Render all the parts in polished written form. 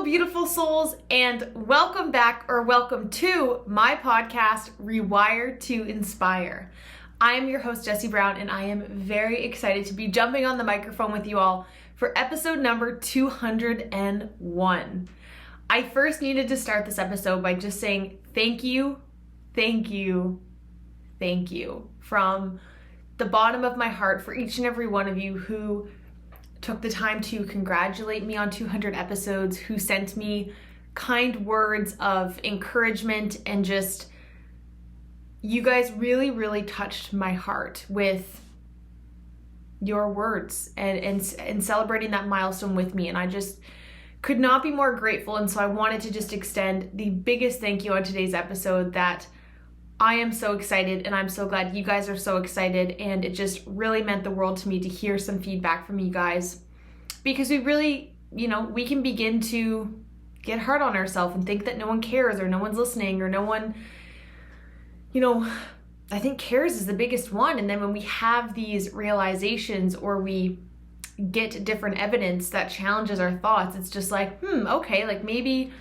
beautiful souls, and welcome back or welcome to my podcast, Rewire to Inspire. I am your host, Jessie Brown, and I am very excited to be jumping on the microphone with you all for episode number 201. I first needed to start this episode by just saying thank you from the bottom of my heart for each and every one of you who took the time to congratulate me on 200 episodes, who sent me kind words of encouragement, and just, you guys really touched my heart with your words and celebrating that milestone with me. And I just could not be more grateful. And so I wanted to just extend the biggest thank you on today's episode, that I am so excited and I'm so glad you guys are so excited, and it just really meant the world to me to hear some feedback from you guys, because we really, we can begin to get hard on ourselves and think that no one cares or no one's listening or no one, I think cares is the biggest one. And then when we have these realizations or we get different evidence that challenges our thoughts, it's just like, okay, like maybe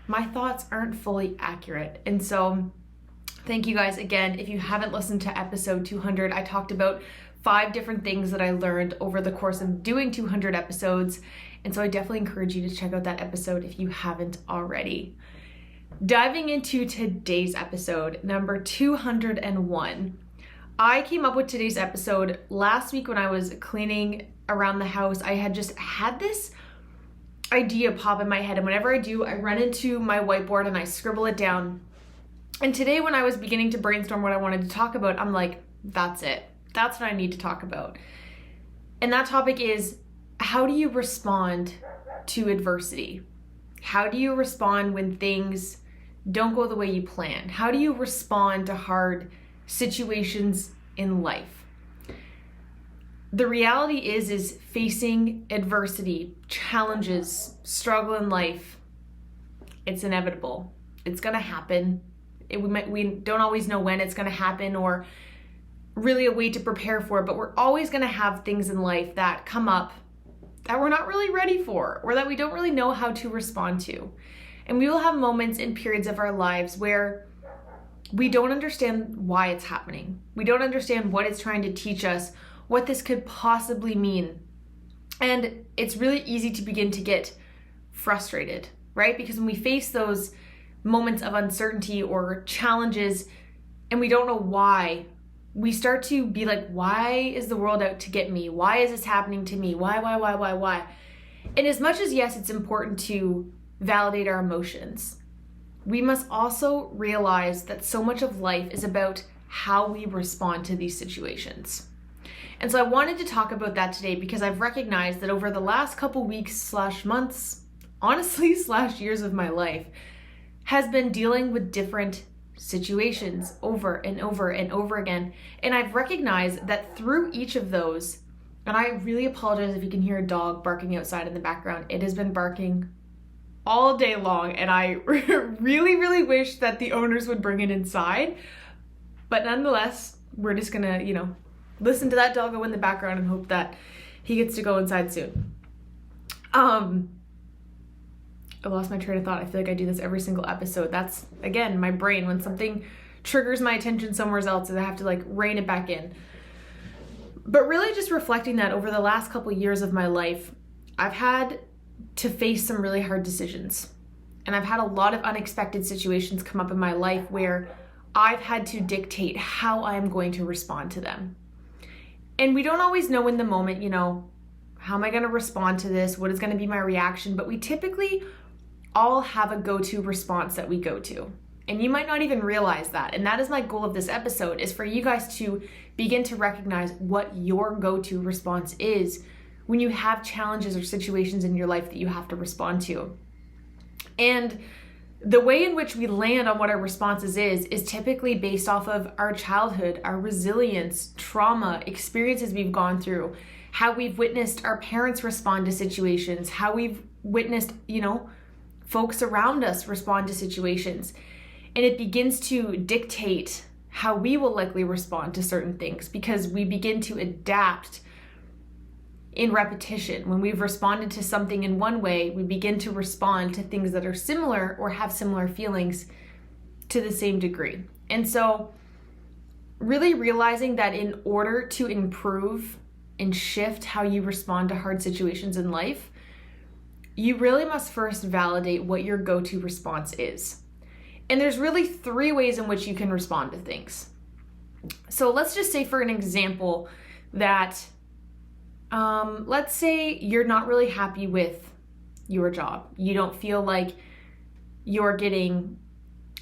my thoughts aren't fully accurate. And so thank you guys again. If you haven't listened to episode 200, I talked about 5 different things that I learned over the course of doing 200 episodes. And so I definitely encourage you to check out that episode if you haven't already. Diving into today's episode, number 201. I came up with today's episode last week when I was cleaning around the house. I had just had this idea pop in my head. And whenever I do, I run into my whiteboard and I scribble it down. And today when I was beginning to brainstorm what I wanted to talk about, I'm like, that's it. That's what I need to talk about. And that topic is, how do you respond to adversity? How do you respond when things don't go the way you plan? How do you respond to hard situations in life? The reality is facing adversity, challenges, struggle in life, it's inevitable. It's gonna happen. We don't always know when it's going to happen or really a way to prepare for it, but we're always going to have things in life that come up that we're not really ready for or that we don't really know how to respond to. And we will have moments and periods of our lives where we don't understand why it's happening. We don't understand what it's trying to teach us, what this could possibly mean. And it's really easy to begin to get frustrated, right? Because when we face those moments of uncertainty or challenges and we don't know why, we start to be like, why is the world out to get me? Why is this happening to me? Why? And as much as, yes, it's important to validate our emotions, we must also realize that so much of life is about how we respond to these situations. And so I wanted to talk about that today because I've recognized that over the last couple weeks / months, honestly / years of my life, has been dealing with different situations over and over and over again. And I've recognized that through each of those, and I really apologize if you can hear a dog barking outside in the background. It has been barking all day long, and I really wish that the owners would bring it inside. But nonetheless, we're just gonna, listen to that doggo in the background and hope that he gets to go inside soon. I lost my train of thought. I feel like I do this every single episode. That's, again, my brain. When something triggers my attention somewhere else, I have to rein it back in. But really just reflecting that over the last couple years of my life, I've had to face some really hard decisions. And I've had a lot of unexpected situations come up in my life where I've had to dictate how I'm going to respond to them. And we don't always know in the moment, how am I going to respond to this? What is going to be my reaction? But we typically all have a go-to response that we go to. And you might not even realize that. And that is my goal of this episode, is for you guys to begin to recognize what your go-to response is when you have challenges or situations in your life that you have to respond to. And the way in which we land on what our responses is typically based off of our childhood, our resilience, trauma, experiences we've gone through, how we've witnessed our parents respond to situations, how we've witnessed, folks around us respond to situations. And it begins to dictate how we will likely respond to certain things, because we begin to adapt in repetition. When we've responded to something in one way, we begin to respond to things that are similar or have similar feelings to the same degree. And so really realizing that in order to improve and shift how you respond to hard situations in life, you really must first validate what your go-to response is. And there's really 3 ways in which you can respond to things. So let's just say, for an example, that let's say you're not really happy with your job. You don't feel like you're getting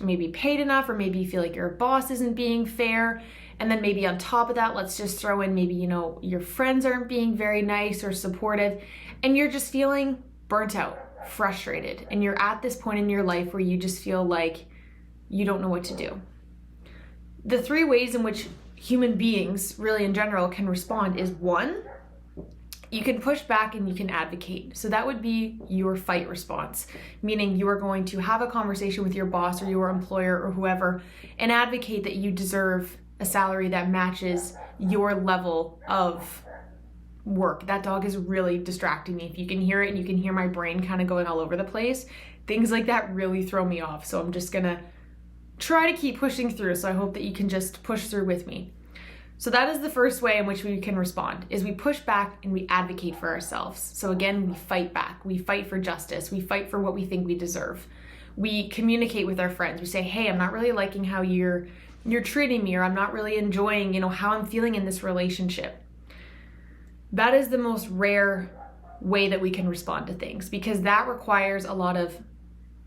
maybe paid enough, or maybe you feel like your boss isn't being fair. And then maybe on top of that, let's just throw in maybe, your friends aren't being very nice or supportive, and you're just feeling burnt out, frustrated. And you're at this point in your life where you just feel like you don't know what to do. The 3 ways in which human beings, really in general, can respond is 1, you can push back and you can advocate. So that would be your fight response, meaning you are going to have a conversation with your boss or your employer or whoever and advocate that you deserve a salary that matches your level of work. That dog is really distracting me. If you can hear it and you can hear my brain kind of going all over the place, things like that really throw me off. So I'm just gonna try to keep pushing through. So I hope that you can just push through with me. So that is the first way in which we can respond, is we push back and we advocate for ourselves. So again, we fight back. We fight for justice. We fight for what we think we deserve. We communicate with our friends. We say, hey, I'm not really liking how you're treating me, or I'm not really enjoying, how I'm feeling in this relationship. That is the most rare way that we can respond to things, because that requires a lot of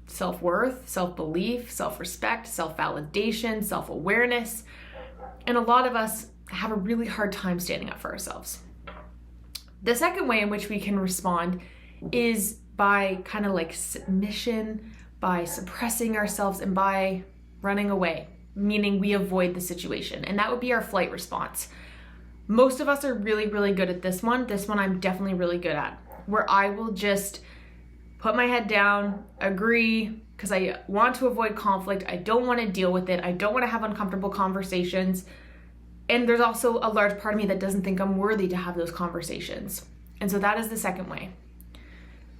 self-worth, self-belief, self-respect, self-validation, self-awareness. And a lot of us have a really hard time standing up for ourselves. The second way in which we can respond is by kind of like submission, by suppressing ourselves, and by running away, meaning we avoid the situation. And that would be our flight response. Most of us are really, really good at this one. This one I'm definitely really good at, where I will just put my head down, agree, because I want to avoid conflict. I don't want to deal with it. I don't want to have uncomfortable conversations. And there's also a large part of me that doesn't think I'm worthy to have those conversations. And so that is the second way.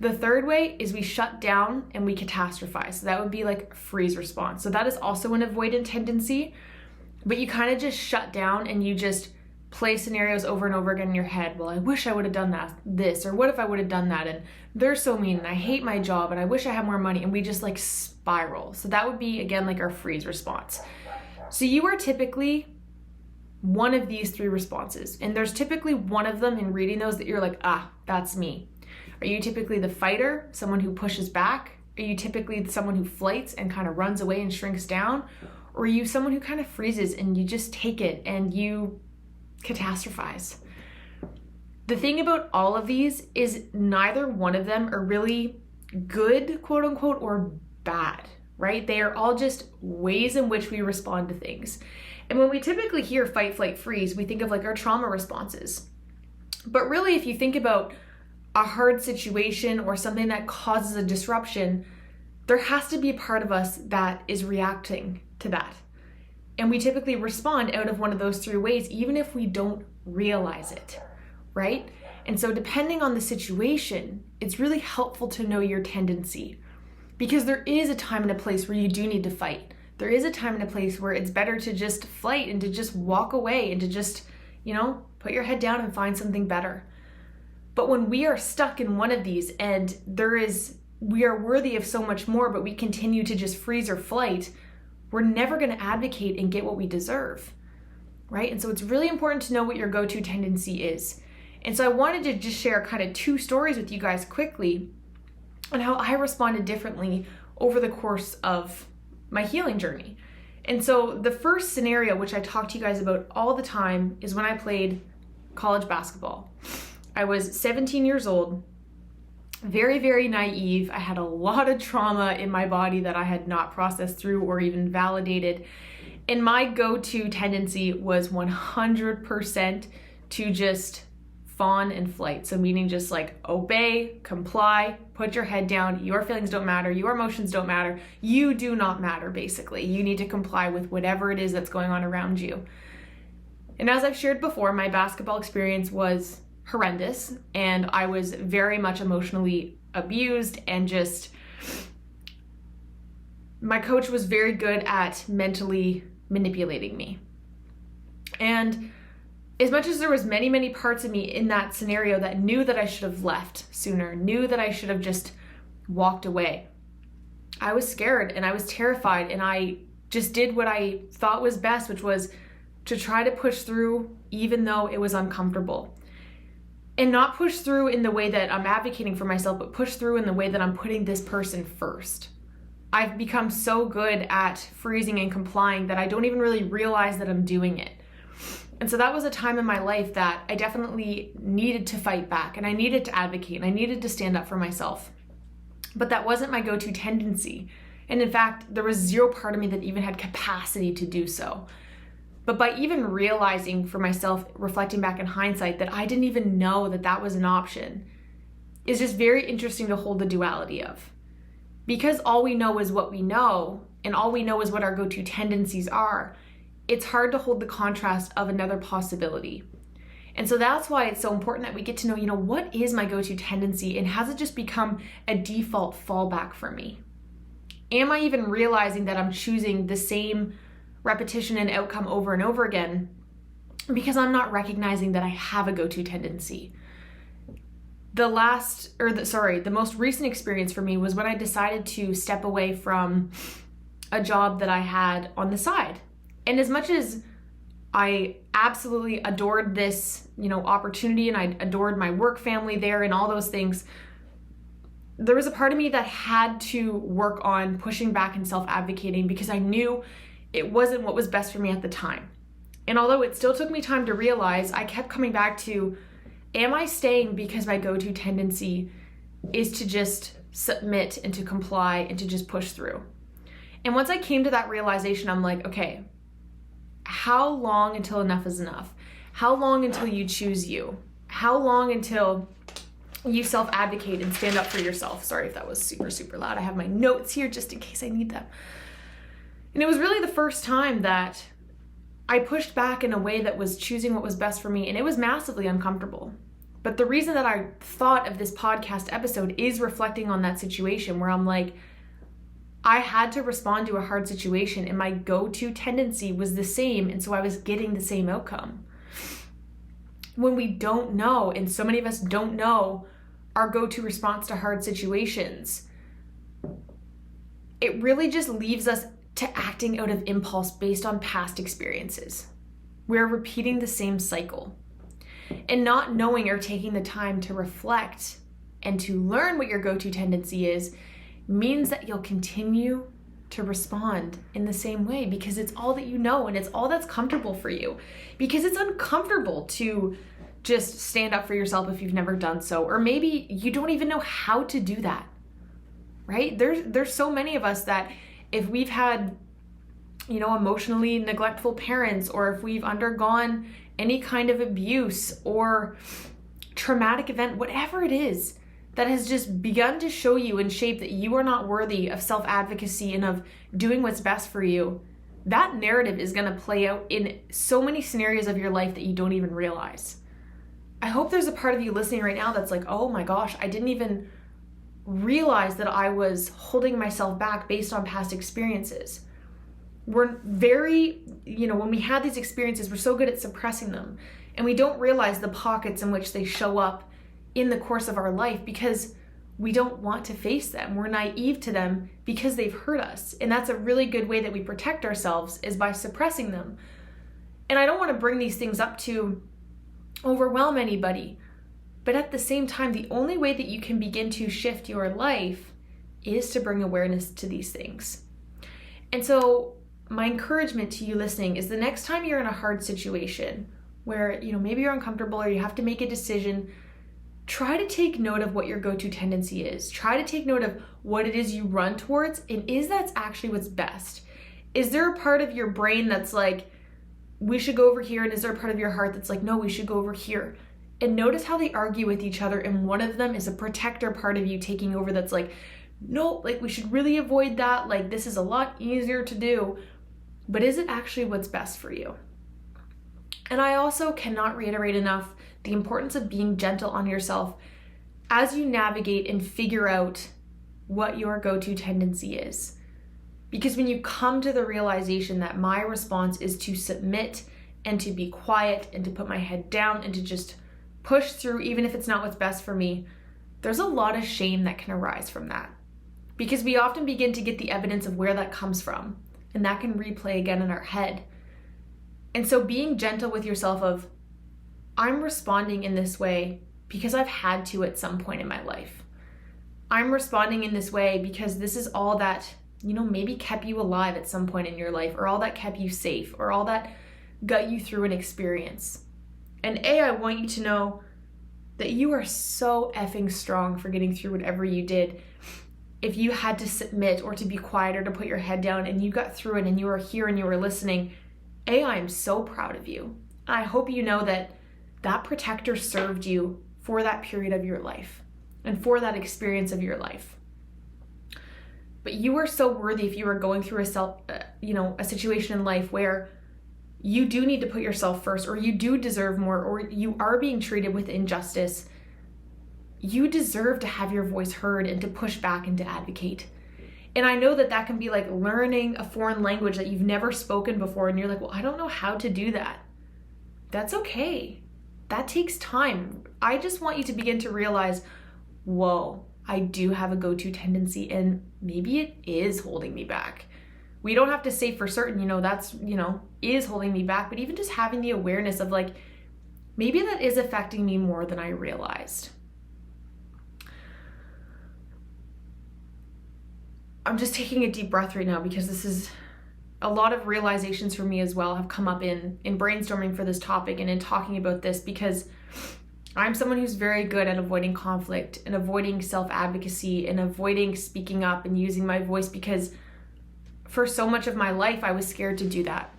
The third way is we shut down and we catastrophize. So that would be like a freeze response. So that is also an avoidant tendency, but you kind of just shut down and you just play scenarios over and over again in your head. Well, I wish I would have done this, or what if I would have done that? And they're so mean, and I hate my job, and I wish I had more money. And we just like spiral. So that would be, again, like our freeze response. So you are typically one of these 3 responses. And there's typically one of them in reading those that you're like, that's me. Are you typically the fighter, someone who pushes back? Are you typically someone who flights and kind of runs away and shrinks down? Or are you someone who kind of freezes and you just take it and you catastrophize? The thing about all of these is neither one of them are really good, quote unquote, or bad, right? They are all just ways in which we respond to things. And when we typically hear fight, flight, freeze, we think of like our trauma responses. But really, if you think about a hard situation or something that causes a disruption, there has to be a part of us that is reacting to that. And we typically respond out of one of those 3 ways, even if we don't realize it, right? And so depending on the situation, it's really helpful to know your tendency, because there is a time and a place where you do need to fight. There is a time and a place where it's better to just flight and to just walk away and to just, put your head down and find something better. But when we are stuck in one of these and we are worthy of so much more, but we continue to just freeze or flight, we're never going to advocate and get what we deserve, right? And so it's really important to know what your go-to tendency is. And so I wanted to just share kind of 2 stories with you guys quickly on how I responded differently over the course of my healing journey. And so the first scenario, which I talk to you guys about all the time, is when I played college basketball. I was 17 years old, very, very naive. I had a lot of trauma in my body that I had not processed through or even validated. And my go-to tendency was 100% to just fawn and flight. So meaning just like obey, comply, put your head down. Your feelings don't matter. Your emotions don't matter. You do not matter, basically. You need to comply with whatever it is that's going on around you. And as I've shared before, my basketball experience was horrendous, and I was very much emotionally abused, and just my coach was very good at mentally manipulating me. And as much as there was many parts of me in that scenario that knew that I should have left sooner, knew that I should have just walked away, I was scared and I was terrified, and I just did what I thought was best, which was to try to push through even though it was uncomfortable. And not push through in the way that I'm advocating for myself, but push through in the way that I'm putting this person first. I've become so good at freezing and complying that I don't even really realize that I'm doing it. And so that was a time in my life that I definitely needed to fight back, and I needed to advocate, and I needed to stand up for myself. But that wasn't my go-to tendency. And in fact, there was zero part of me that even had capacity to do so. But by even realizing for myself, reflecting back in hindsight, that I didn't even know that that was an option, is just very interesting to hold the duality of. Because all we know is what we know, and all we know is what our go-to tendencies are, it's hard to hold the contrast of another possibility. And so that's why it's so important that we get to know, what is my go-to tendency, and has it just become a default fallback for me? Am I even realizing that I'm choosing the same repetition and outcome over and over again because I'm not recognizing that I have a go-to tendency? The most recent experience for me was when I decided to step away from a job that I had on the side. And as much as I absolutely adored this, opportunity, and I adored my work family there and all those things, there was a part of me that had to work on pushing back and self-advocating because I knew it wasn't what was best for me at the time. And although it still took me time to realize, I kept coming back to, am I staying because my go-to tendency is to just submit and to comply and to just push through? And once I came to that realization, I'm like, okay, how long until enough is enough? How long until you choose you? How long until you self-advocate and stand up for yourself? Sorry if that was super loud. I have my notes here just in case I need them. And it was really the first time that I pushed back in a way that was choosing what was best for me, and it was massively uncomfortable. But the reason that I thought of this podcast episode is reflecting on that situation where I'm like, I had to respond to a hard situation, and my go-to tendency was the same, and so I was getting the same outcome. When we don't know, and so many of us don't know our go-to response to hard situations, it really just leaves us to acting out of impulse based on past experiences. We're repeating the same cycle. And not knowing or taking the time to reflect and to learn what your go-to tendency is means that you'll continue to respond in the same way because it's all that you know and it's all that's comfortable for you. Because it's uncomfortable to just stand up for yourself if you've never done so, or maybe you don't even know how to do that, right? There's so many of us that if we've had, emotionally neglectful parents, or if we've undergone any kind of abuse or traumatic event, whatever it is that has just begun to show you and shape that you are not worthy of self-advocacy and of doing what's best for you, that narrative is going to play out in so many scenarios of your life that you don't even realize. I hope there's a part of you listening right now that's like, oh my gosh, I didn't even realize that I was holding myself back based on past experiences. We're very, when we had these experiences, we're so good at suppressing them, and we don't realize the pockets in which they show up in the course of our life because we don't want to face them. We're naive to them because they've hurt us. And that's a really good way that we protect ourselves, is by suppressing them. And I don't want to bring these things up to overwhelm anybody, but at the same time, the only way that you can begin to shift your life is to bring awareness to these things. And so my encouragement to you listening is, the next time you're in a hard situation where, maybe you're uncomfortable or you have to make a decision, try to take note of what your go-to tendency is. Try to take note of what it is you run towards, and is that actually what's best? Is there a part of your brain that's like, we should go over here, and is there a part of your heart that's like, no, we should go over here? And notice how they argue with each other, and one of them is a protector part of you taking over that's like, no, we should really avoid that, this is a lot easier to do. But is it actually what's best for you? And I also cannot reiterate enough the importance of being gentle on yourself as you navigate and figure out what your go-to tendency is. Because when you come to the realization that my response is to submit and to be quiet and to put my head down and to just push through, even if it's not what's best for me, there's a lot of shame that can arise from that. Because we often begin to get the evidence of where that comes from, and that can replay again in our head. And so being gentle with yourself of, I'm responding in this way because I've had to at some point in my life. I'm responding in this way because this is all that, maybe kept you alive at some point in your life, or all that kept you safe, or all that got you through an experience. And I want you to know that you are so effing strong for getting through whatever you did. If you had to submit or to be quiet or to put your head down and you got through it and you were here and you were listening, I am so proud of you. I hope you know that that protector served you for that period of your life and for that experience of your life. But you are so worthy if you are going through a situation in life where you do need to put yourself first, or you do deserve more, or you are being treated with injustice. You deserve to have your voice heard and to push back and to advocate. And I know that can be like learning a foreign language that you've never spoken before, and you're like, well, I don't know how to do that. That's okay. That takes time. I just want you to begin to realize, whoa, I do have a go-to tendency, and maybe it is holding me back. We don't have to say for certain, that's, is holding me back, but even just having the awareness of like, maybe that is affecting me more than I realized. I'm just taking a deep breath right now because this is a lot of realizations for me as well have come up in brainstorming for this topic and in talking about this, because I'm someone who's very good at avoiding conflict and avoiding self-advocacy and avoiding speaking up and using my voice, because for so much of my life, I was scared to do that.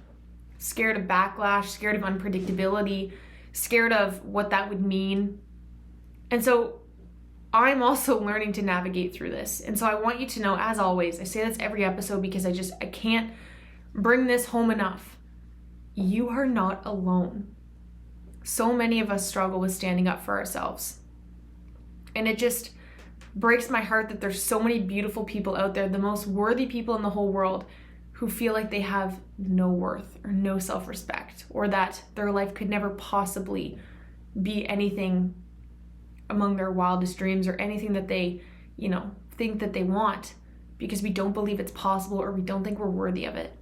Scared of backlash, scared of unpredictability, scared of what that would mean. And so I'm also learning to navigate through this. And so I want you to know, as always, I say this every episode because I can't bring this home enough. You are not alone. So many of us struggle with standing up for ourselves. And it just breaks my heart that there's so many beautiful people out there, the most worthy people in the whole world, who feel like they have no worth or no self-respect, or that their life could never possibly be anything among their wildest dreams or anything that they, think that they want, because we don't believe it's possible or we don't think we're worthy of it.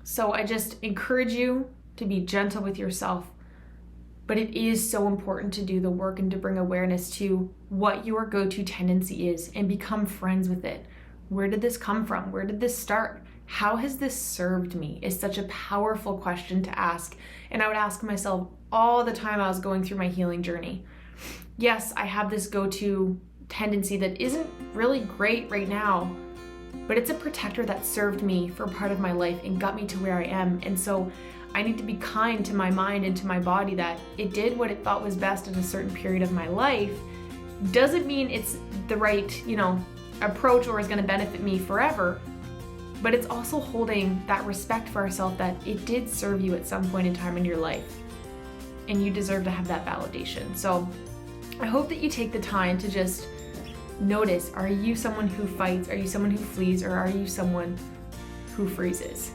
So I just encourage you to be gentle with yourself. But it is so important to do the work and to bring awareness to what your go-to tendency is and become friends with it. Where did this come from? Where did this start? How has this served me? Is such a powerful question to ask. And I would ask myself all the time I was going through my healing journey. Yes, I have this go-to tendency that isn't really great right now, but it's a protector that served me for part of my life and got me to where I am. And so I need to be kind to my mind and to my body that it did what it thought was best in a certain period of my life. Doesn't mean it's the right, approach or is going to benefit me forever, but it's also holding that respect for ourselves that it did serve you at some point in time in your life, and you deserve to have that validation. So I hope that you take the time to just notice, are you someone who fights? Are you someone who flees? Or are you someone who freezes?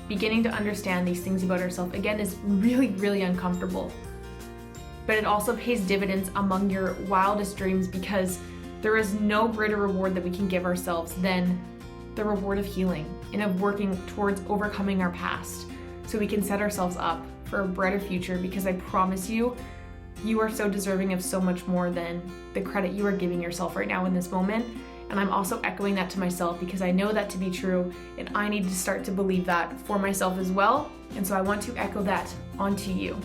Beginning to understand these things about ourselves, again, is really, really uncomfortable. But it also pays dividends among your wildest dreams, because there is no greater reward that we can give ourselves than the reward of healing and of working towards overcoming our past so we can set ourselves up for a brighter future, because I promise you, you are so deserving of so much more than the credit you are giving yourself right now in this moment. And I'm also echoing that to myself because I know that to be true, and I need to start to believe that for myself as well. And so I want to echo that onto you.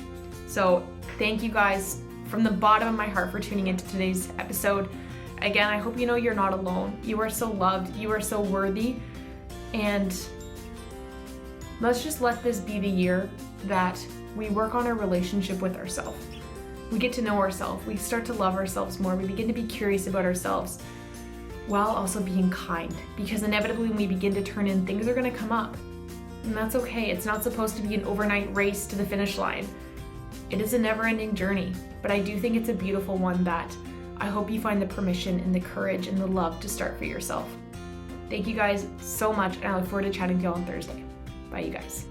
So thank you guys from the bottom of my heart for tuning into today's episode. Again, I hope you know you're not alone. You are so loved. You are so worthy. And let's just let this be the year that we work on our relationship with ourselves. We get to know ourselves. We start to love ourselves more. We begin to be curious about ourselves, while also being kind, because inevitably when we begin to turn in, things are going to come up, and that's okay. It's not supposed to be an overnight race to the finish line. It is a never-ending journey, but I do think it's a beautiful one that I hope you find the permission and the courage and the love to start for yourself. Thank you guys so much, and I look forward to chatting to you all on Thursday. Bye, you guys.